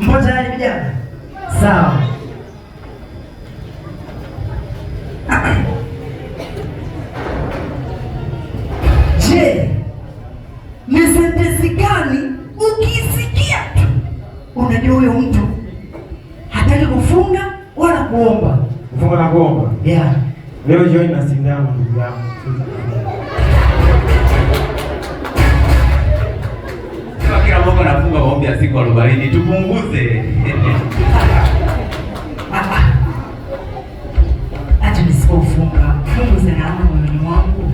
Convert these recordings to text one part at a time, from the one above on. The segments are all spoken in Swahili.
Mpo tayari vijana? Sawa. Je, ni sentensi gani ukisikia tu unajua huyo mtu hataki kufunga wala kuomba? Kufunga na kuomba? Yeah. Leo jioni na sindano ndugu yangu. Sema kila mwaka nafunga maombi ya siku 40 tupunguze. Hata nisipofunga, fungu zinaama moyoni mwangu.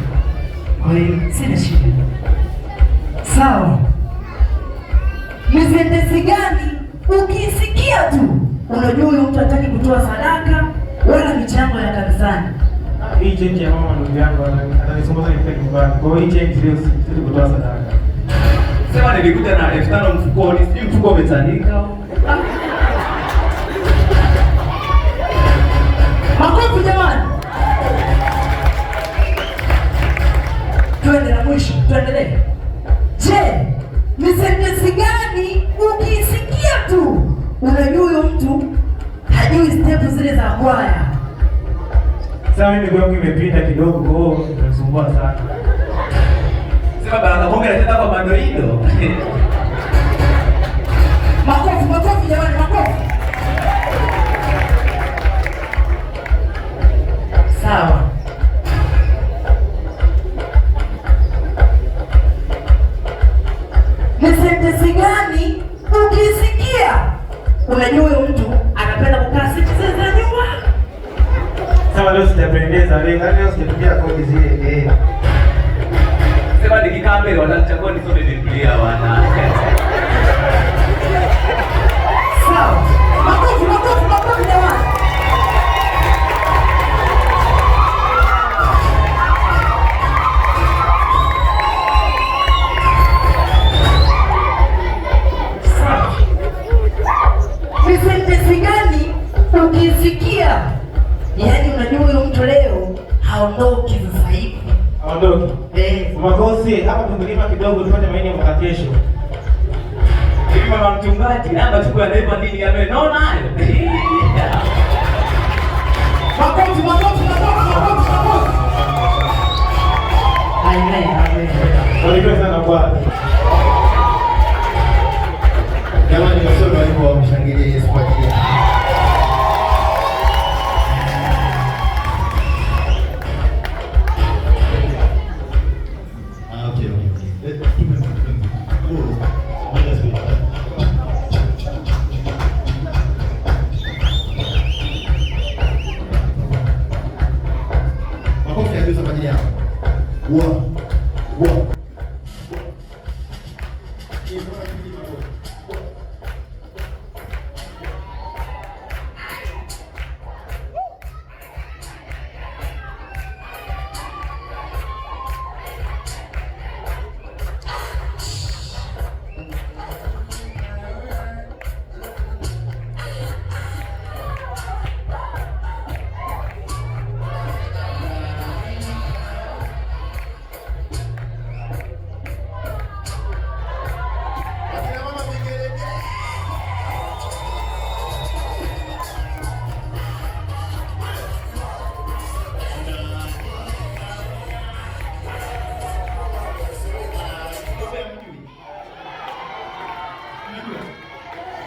Kwa hiyo sina shida. Sawa. Ni sentensi gani ukisikia tu unajua huyo mtu hataki kutoa sadaka wala michango ya kanisani? Hii change ya mama ndugu yangu atanisumbuza nifike nyumbani. Kwa hiyo hii change leo sisi kutoa sadaka. Sema nilikuja na 5000 mfukoni, sijui mfuko umetanika. Makofi jamani. Tuende na mwisho, tuendelee. Je, ni sentensi gani ukisikia tu unajua huyo mtu hajui step zile za kwaya? Sasa mimi miguu yangu imepinda kidogo, kwa hiyo inasumbua sana. Sema baraka bonge anataka kwa mandoido. Makofi, makofi jamani, makofi. Sawa. Ni sentensi gani ukisikia unajua huyo mtu anapenda kukaa siti za nyuma? Sasa leo sitapendeza, leo sitatumia kodi zile. Sema nikikaa mbele watachagua nisome Biblia wana. Sawa. Makofi, makofi, makofi jamani. Sawa. Ni sentensi gani ukisikia yaani unajua huyo mtu leo haondoki sasa hivi? Haondoki. Makosi hapa tungelima kidogo tupate mahindi ya mwaka kesho. Hivi mama mchungaji, namba chukua leba nini amenona hayo? Makofi, makofi, makofi, makofi, makofi. Amen, amen. Walikuwa sana kwa. Jamani, wasio walikuwa wamshangilia Yesu kwa ajili ya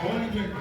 Morning,